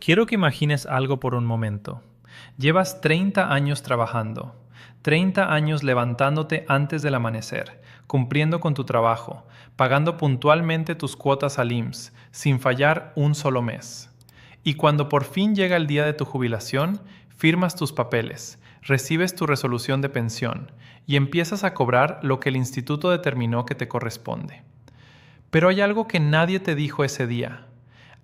Quiero que imagines algo por un momento. Llevas 30 años trabajando, 30 años levantándote antes del amanecer, cumpliendo con tu trabajo, pagando puntualmente tus cuotas al IMSS, sin fallar un solo mes. Y cuando por fin llega el día de tu jubilación, firmas tus papeles, recibes tu resolución de pensión y empiezas a cobrar lo que el instituto determinó que te corresponde. Pero hay algo que nadie te dijo ese día,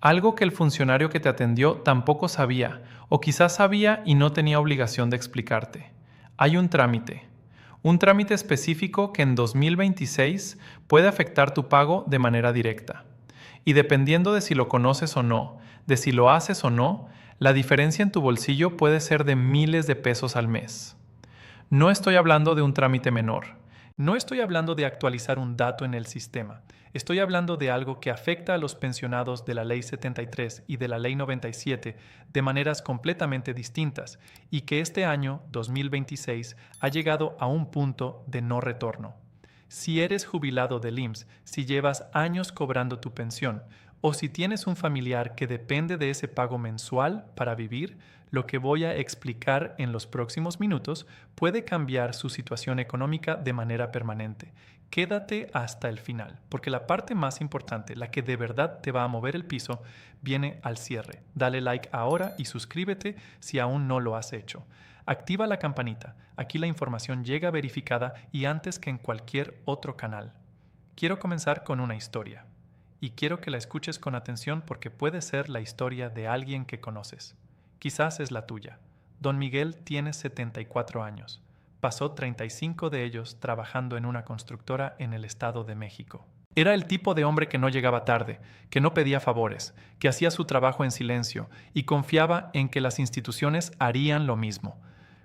algo que el funcionario que te atendió tampoco sabía, o quizás sabía y no tenía obligación de explicarte. Hay un trámite específico que en 2026 puede afectar tu pago de manera directa. Y dependiendo de si lo conoces o no, de si lo haces o no, la diferencia en tu bolsillo puede ser de miles de pesos al mes. No estoy hablando de un trámite menor. No estoy hablando de actualizar un dato en el sistema. Estoy hablando de algo que afecta a los pensionados de la Ley 73 y de la Ley 97 de maneras completamente distintas y que este año, 2026, ha llegado a un punto de no retorno. Si eres jubilado del IMSS, si llevas años cobrando tu pensión o si tienes un familiar que depende de ese pago mensual para vivir, lo que voy a explicar en los próximos minutos puede cambiar su situación económica de manera permanente. Quédate hasta el final, porque la parte más importante, la que de verdad te va a mover el piso, viene al cierre. Dale like ahora y suscríbete si aún no lo has hecho. Activa la campanita, aquí la información llega verificada y antes que en cualquier otro canal. Quiero comenzar con una historia, y quiero que la escuches con atención porque puede ser la historia de alguien que conoces. Quizás es la tuya. Don Miguel tiene 74 años. Pasó 35 de ellos trabajando en una constructora en el Estado de México. Era el tipo de hombre que no llegaba tarde, que no pedía favores, que hacía su trabajo en silencio y confiaba en que las instituciones harían lo mismo.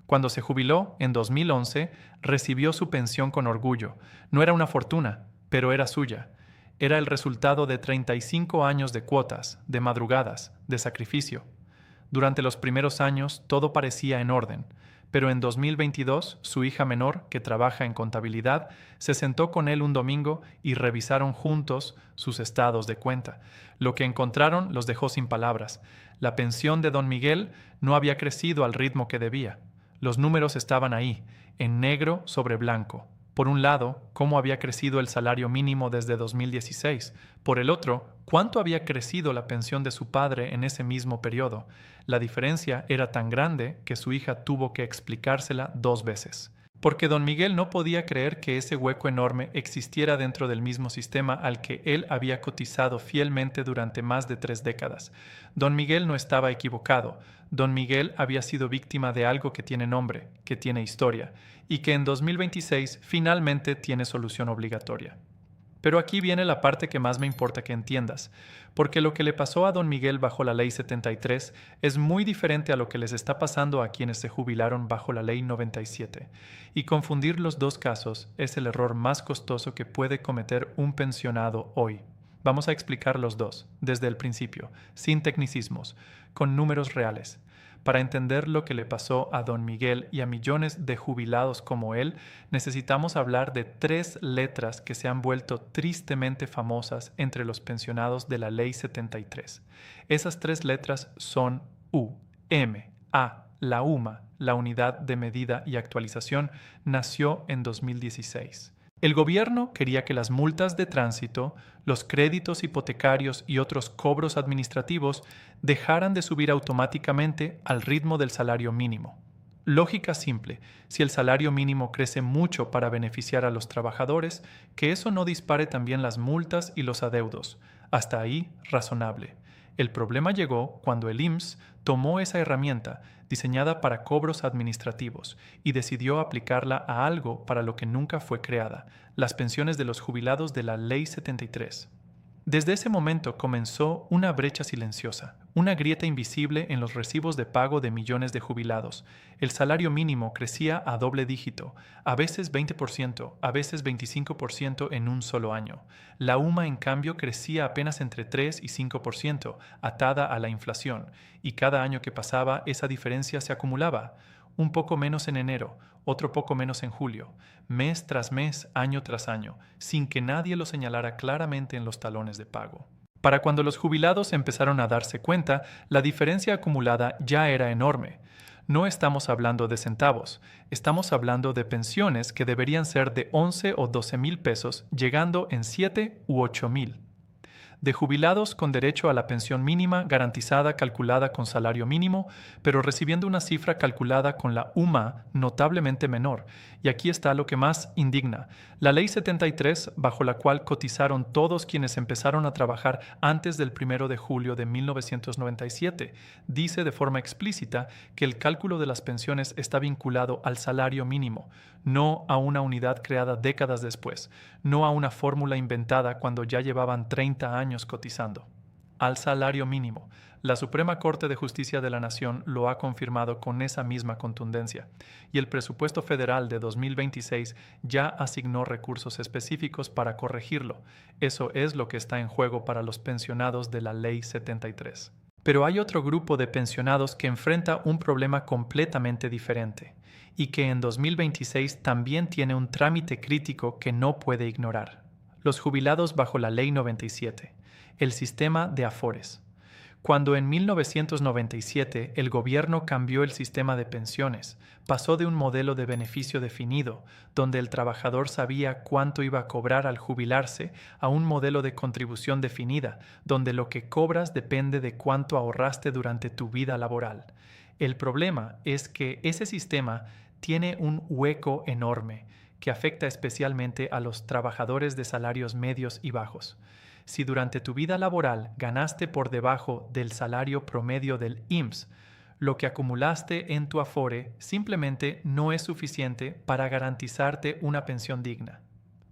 Cuando se jubiló, en 2011, recibió su pensión con orgullo. No era una fortuna, pero era suya. Era el resultado de 35 años de cuotas, de madrugadas, de sacrificio. Durante los primeros años todo parecía en orden, pero en 2022 su hija menor, que trabaja en contabilidad, se sentó con él un domingo y revisaron juntos sus estados de cuenta. Lo que encontraron los dejó sin palabras. La pensión de don Miguel no había crecido al ritmo que debía. Los números estaban ahí, en negro sobre blanco. Por un lado, cómo había crecido el salario mínimo desde 2016. Por el otro, cuánto había crecido la pensión de su padre en ese mismo periodo. La diferencia era tan grande que su hija tuvo que explicársela 2 veces. Porque don Miguel no podía creer que ese hueco enorme existiera dentro del mismo sistema al que él había cotizado fielmente durante más de 3 décadas. Don Miguel no estaba equivocado. Don Miguel había sido víctima de algo que tiene nombre, que tiene historia, y que en 2026 finalmente tiene solución obligatoria. Pero aquí viene la parte que más me importa que entiendas, porque lo que le pasó a don Miguel bajo la Ley 73 es muy diferente a lo que les está pasando a quienes se jubilaron bajo la Ley 97. Y confundir los dos casos es el error más costoso que puede cometer un pensionado hoy. Vamos a explicar los dos, desde el principio, sin tecnicismos, con números reales. Para entender lo que le pasó a don Miguel y a millones de jubilados como él, necesitamos hablar de 3 letras que se han vuelto tristemente famosas entre los pensionados de la Ley 73. Esas 3 letras son U, M, A. La UMA, la Unidad de Medida y Actualización, nació en 2016. El gobierno quería que las multas de tránsito, los créditos hipotecarios y otros cobros administrativos dejaran de subir automáticamente al ritmo del salario mínimo. Lógica simple, si el salario mínimo crece mucho para beneficiar a los trabajadores, que eso no dispare también las multas y los adeudos. Hasta ahí, razonable. El problema llegó cuando el IMSS tomó esa herramienta, diseñada para cobros administrativos, y decidió aplicarla a algo para lo que nunca fue creada, las pensiones de los jubilados de la Ley 73. Desde ese momento comenzó una brecha silenciosa, una grieta invisible en los recibos de pago de millones de jubilados. El salario mínimo crecía a doble dígito, a veces 20%, a veces 25% en un solo año. La UMA, en cambio, crecía apenas entre 3 y 5%, atada a la inflación, y cada año que pasaba esa diferencia se acumulaba. Un poco menos en enero, otro poco menos en julio, mes tras mes, año tras año, sin que nadie lo señalara claramente en los talones de pago. Para cuando los jubilados empezaron a darse cuenta, la diferencia acumulada ya era enorme. No estamos hablando de centavos, estamos hablando de pensiones que deberían ser de 11 o 12 mil pesos, llegando en 7 u 8 mil. De jubilados con derecho a la pensión mínima garantizada calculada con salario mínimo, pero recibiendo una cifra calculada con la UMA notablemente menor. Y aquí está lo que más indigna. La Ley 73, bajo la cual cotizaron todos quienes empezaron a trabajar antes del 1 de julio de 1997, dice de forma explícita que el cálculo de las pensiones está vinculado al salario mínimo, no a una unidad creada décadas después, no a una fórmula inventada cuando ya llevaban 30 años cotizando. Al salario mínimo. La Suprema Corte de Justicia de la Nación lo ha confirmado con esa misma contundencia, y el presupuesto federal de 2026 ya asignó recursos específicos para corregirlo. Eso es lo que está en juego para los pensionados de la Ley 73. Pero hay otro grupo de pensionados que enfrenta un problema completamente diferente, y que en 2026 también tiene un trámite crítico que no puede ignorar. Los jubilados bajo la Ley 97, el sistema de Afores. Cuando en 1997 el gobierno cambió el sistema de pensiones, pasó de un modelo de beneficio definido, donde el trabajador sabía cuánto iba a cobrar al jubilarse, a un modelo de contribución definida, donde lo que cobras depende de cuánto ahorraste durante tu vida laboral. El problema es que ese sistema tiene un hueco enorme, que afecta especialmente a los trabajadores de salarios medios y bajos. Si durante tu vida laboral ganaste por debajo del salario promedio del IMSS, lo que acumulaste en tu Afore simplemente no es suficiente para garantizarte una pensión digna.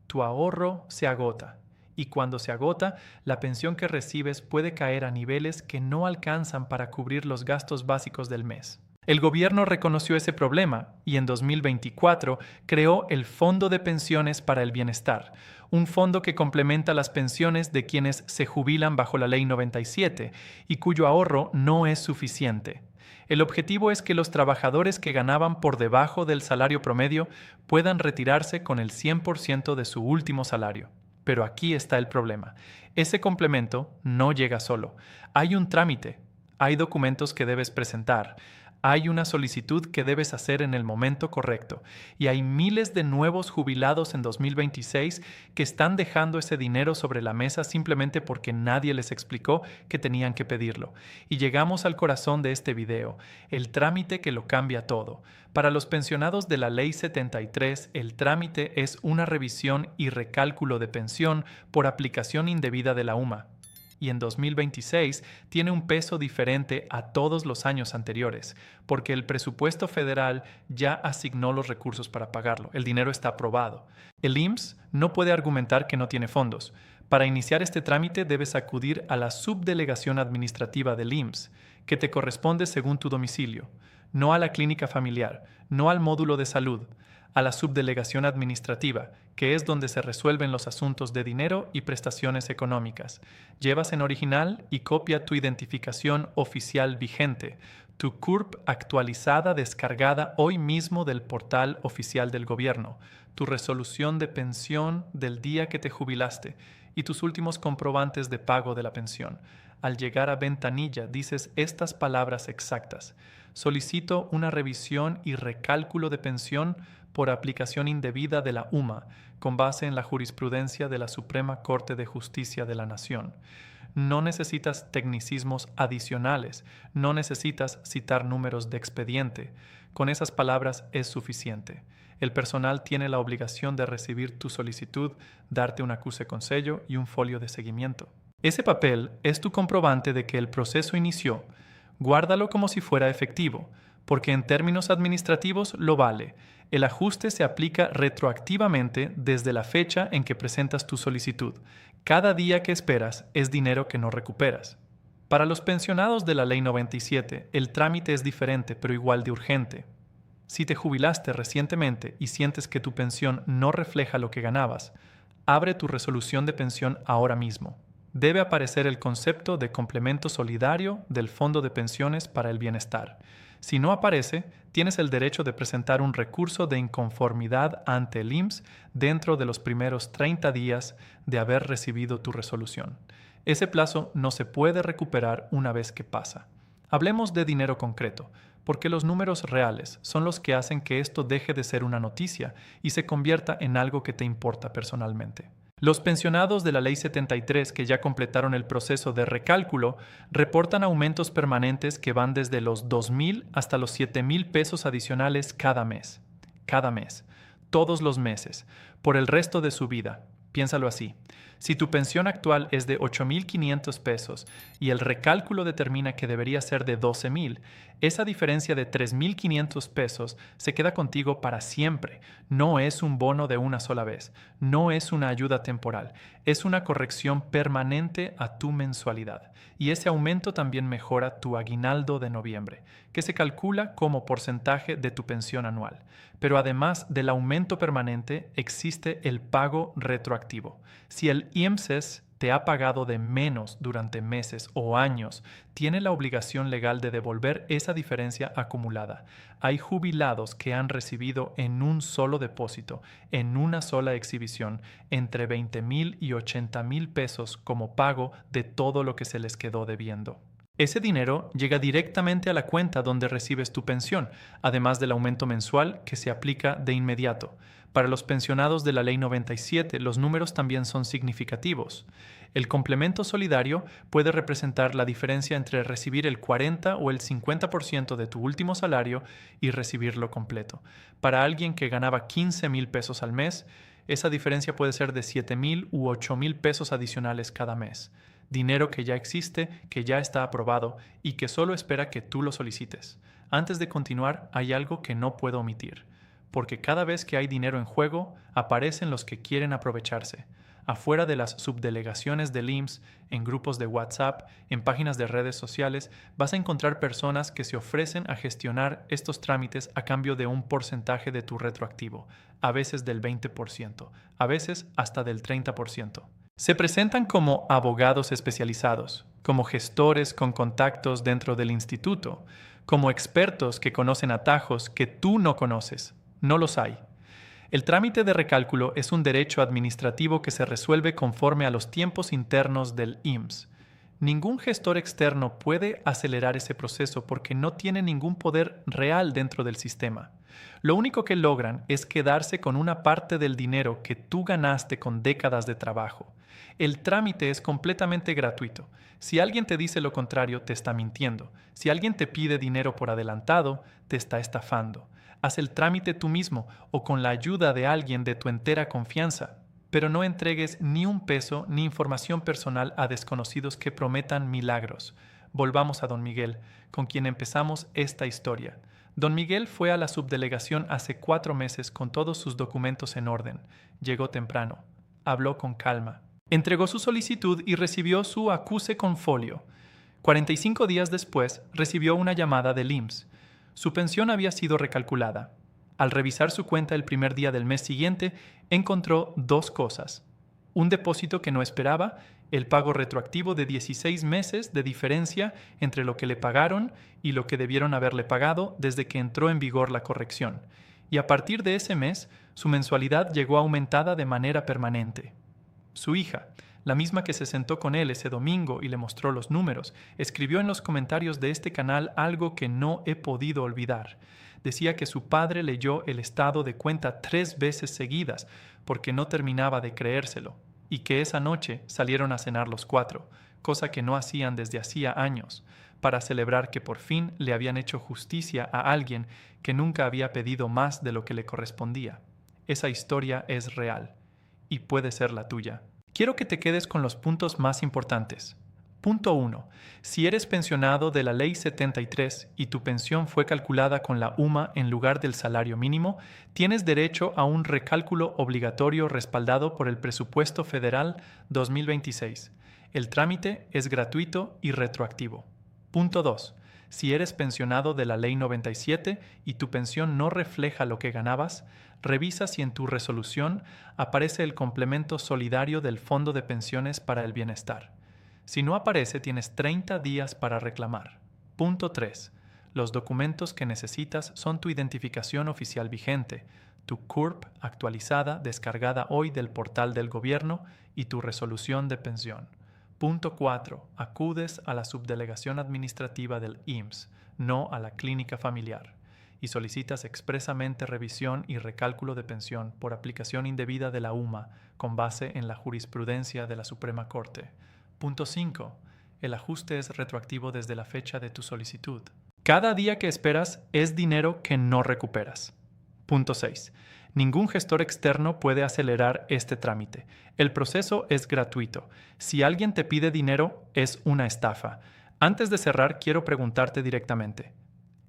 Tu ahorro se agota, y cuando se agota, la pensión que recibes puede caer a niveles que no alcanzan para cubrir los gastos básicos del mes. El gobierno reconoció ese problema y en 2024 creó el Fondo de Pensiones para el Bienestar, un fondo que complementa las pensiones de quienes se jubilan bajo la Ley 97 y cuyo ahorro no es suficiente. El objetivo es que los trabajadores que ganaban por debajo del salario promedio puedan retirarse con el 100% de su último salario. Pero aquí está el problema. Ese complemento no llega solo. Hay un trámite, hay documentos que debes presentar, hay una solicitud que debes hacer en el momento correcto y hay miles de nuevos jubilados en 2026 que están dejando ese dinero sobre la mesa simplemente porque nadie les explicó que tenían que pedirlo. Y llegamos al corazón de este video, el trámite que lo cambia todo. Para los pensionados de la Ley 73, el trámite es una revisión y recálculo de pensión por aplicación indebida de la UMA. Y en 2026 tiene un peso diferente a todos los años anteriores, porque el presupuesto federal ya asignó los recursos para pagarlo, el dinero está aprobado. El IMSS no puede argumentar que no tiene fondos. Para iniciar este trámite debes acudir a la subdelegación administrativa del IMSS, que te corresponde según tu domicilio, no a la clínica familiar, no al módulo de salud, a la subdelegación administrativa, que es donde se resuelven los asuntos de dinero y prestaciones económicas. Llevas en original y copia tu identificación oficial vigente, tu CURP actualizada descargada hoy mismo del portal oficial del gobierno, tu resolución de pensión del día que te jubilaste y tus últimos comprobantes de pago de la pensión. Al llegar a ventanilla dices estas palabras exactas: solicito una revisión y recálculo de pensión por aplicación indebida de la UMA, con base en la jurisprudencia de la Suprema Corte de Justicia de la Nación. No necesitas tecnicismos adicionales, no necesitas citar números de expediente. Con esas palabras es suficiente. El personal tiene la obligación de recibir tu solicitud, darte un acuse con sello y un folio de seguimiento. Ese papel es tu comprobante de que el proceso inició. Guárdalo como si fuera efectivo, porque en términos administrativos lo vale. El ajuste se aplica retroactivamente desde la fecha en que presentas tu solicitud. Cada día que esperas es dinero que no recuperas. Para los pensionados de la Ley 97, el trámite es diferente pero igual de urgente. Si te jubilaste recientemente y sientes que tu pensión no refleja lo que ganabas, abre tu resolución de pensión ahora mismo. Debe aparecer el concepto de complemento solidario del Fondo de Pensiones para el Bienestar. Si no aparece, tienes el derecho de presentar un recurso de inconformidad ante el IMSS dentro de los primeros 30 días de haber recibido tu resolución. Ese plazo no se puede recuperar una vez que pasa. Hablemos de dinero concreto, porque los números reales son los que hacen que esto deje de ser una noticia y se convierta en algo que te importa personalmente. Los pensionados de la Ley 73 que ya completaron el proceso de recálculo reportan aumentos permanentes que van desde los 2,000 hasta los 7,000 pesos adicionales cada mes. Cada mes. Todos los meses. Por el resto de su vida. Piénsalo así. Si tu pensión actual es de 8,500 pesos y el recálculo determina que debería ser de 12,000, esa diferencia de 3,500 pesos se queda contigo para siempre. No es un bono de una sola vez, no es una ayuda temporal, es una corrección permanente a tu mensualidad. Y ese aumento también mejora tu aguinaldo de noviembre, que se calcula como porcentaje de tu pensión anual. Pero además del aumento permanente, existe el pago retroactivo. Si el IMSS te ha pagado de menos durante meses o años, tiene la obligación legal de devolver esa diferencia acumulada. Hay jubilados que han recibido en un solo depósito, en una sola exhibición, entre 20,000 y 80,000 pesos como pago de todo lo que se les quedó debiendo. Ese dinero llega directamente a la cuenta donde recibes tu pensión, además del aumento mensual que se aplica de inmediato. Para los pensionados de la Ley 97, los números también son significativos. El complemento solidario puede representar la diferencia entre recibir el 40 o el 50% de tu último salario y recibirlo completo. Para alguien que ganaba 15,000 pesos al mes, esa diferencia puede ser de 7,000 u 8,000 pesos adicionales cada mes. Dinero que ya existe, que ya está aprobado y que solo espera que tú lo solicites. Antes de continuar, hay algo que no puedo omitir, porque cada vez que hay dinero en juego, aparecen los que quieren aprovecharse. Afuera de las subdelegaciones del IMSS, en grupos de WhatsApp, en páginas de redes sociales, vas a encontrar personas que se ofrecen a gestionar estos trámites a cambio de un porcentaje de tu retroactivo, a veces del 20%, a veces hasta del 30%. Se presentan como abogados especializados, como gestores con contactos dentro del instituto, como expertos que conocen atajos que tú no conoces. No los hay. El trámite de recálculo es un derecho administrativo que se resuelve conforme a los tiempos internos del IMSS. Ningún gestor externo puede acelerar ese proceso porque no tiene ningún poder real dentro del sistema. Lo único que logran es quedarse con una parte del dinero que tú ganaste con décadas de trabajo. El trámite es completamente gratuito. Si alguien te dice lo contrario, te está mintiendo. Si alguien te pide dinero por adelantado, te está estafando. Haz el trámite tú mismo o con la ayuda de alguien de tu entera confianza. Pero no entregues ni un peso ni información personal a desconocidos que prometan milagros. Volvamos a don Miguel, con quien empezamos esta historia. Don Miguel fue a la subdelegación hace 4 meses con todos sus documentos en orden. Llegó temprano. Habló con calma. Entregó su solicitud y recibió su acuse con folio. 45 días después, recibió una llamada del IMSS. Su pensión había sido recalculada. Al revisar su cuenta el primer día del mes siguiente, encontró 2 cosas. Un depósito que no esperaba, el pago retroactivo de 16 meses de diferencia entre lo que le pagaron y lo que debieron haberle pagado desde que entró en vigor la corrección. Y a partir de ese mes, su mensualidad llegó aumentada de manera permanente. Su hija, la misma que se sentó con él ese domingo y le mostró los números, escribió en los comentarios de este canal algo que no he podido olvidar. Decía que su padre leyó el estado de cuenta 3 veces seguidas porque no terminaba de creérselo, y que esa noche salieron a cenar los 4, cosa que no hacían desde hacía años, para celebrar que por fin le habían hecho justicia a alguien que nunca había pedido más de lo que le correspondía. Esa historia es real, y puede ser la tuya. Quiero que te quedes con los puntos más importantes. Punto 1. Si eres pensionado de la Ley 73 y tu pensión fue calculada con la UMA en lugar del salario mínimo, tienes derecho a un recálculo obligatorio respaldado por el Presupuesto Federal 2026. El trámite es gratuito y retroactivo. Punto 2. Si eres pensionado de la Ley 97 y tu pensión no refleja lo que ganabas, revisa si en tu resolución aparece el complemento solidario del Fondo de Pensiones para el Bienestar. Si no aparece, tienes 30 días para reclamar. Punto 3. Los documentos que necesitas son tu identificación oficial vigente, tu CURP actualizada descargada hoy del portal del gobierno y tu resolución de pensión. Punto 4. Acudes a la subdelegación administrativa del IMSS, no a la clínica familiar, y solicitas expresamente revisión y recálculo de pensión por aplicación indebida de la UMA con base en la jurisprudencia de la Suprema Corte. Punto 5. El ajuste es retroactivo desde la fecha de tu solicitud. Cada día que esperas es dinero que no recuperas. Punto 6. Ningún gestor externo puede acelerar este trámite. El proceso es gratuito. Si alguien te pide dinero, es una estafa. Antes de cerrar, quiero preguntarte directamente.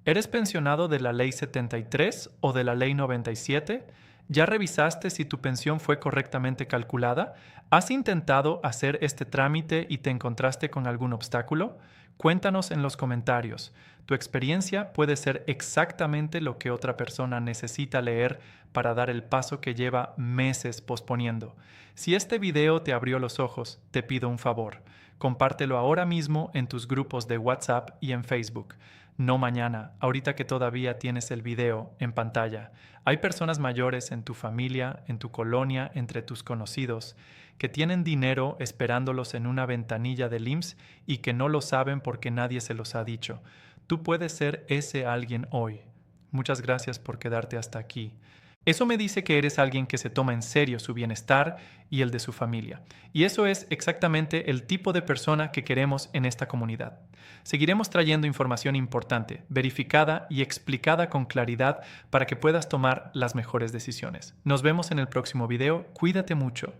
¿Eres pensionado de la Ley 73 o de la Ley 97? ¿Ya revisaste si tu pensión fue correctamente calculada? ¿Has intentado hacer este trámite y te encontraste con algún obstáculo? Cuéntanos en los comentarios. Tu experiencia puede ser exactamente lo que otra persona necesita leer para dar el paso que lleva meses posponiendo. Si este video te abrió los ojos, te pido un favor. Compártelo ahora mismo en tus grupos de WhatsApp y en Facebook. No mañana, ahorita que todavía tienes el video en pantalla. Hay personas mayores en tu familia, en tu colonia, entre tus conocidos, que tienen dinero esperándolos en una ventanilla del IMSS y que no lo saben porque nadie se los ha dicho. Tú puedes ser ese alguien hoy. Muchas gracias por quedarte hasta aquí. Eso me dice que eres alguien que se toma en serio su bienestar y el de su familia. Y eso es exactamente el tipo de persona que queremos en esta comunidad. Seguiremos trayendo información importante, verificada y explicada con claridad para que puedas tomar las mejores decisiones. Nos vemos en el próximo video. Cuídate mucho.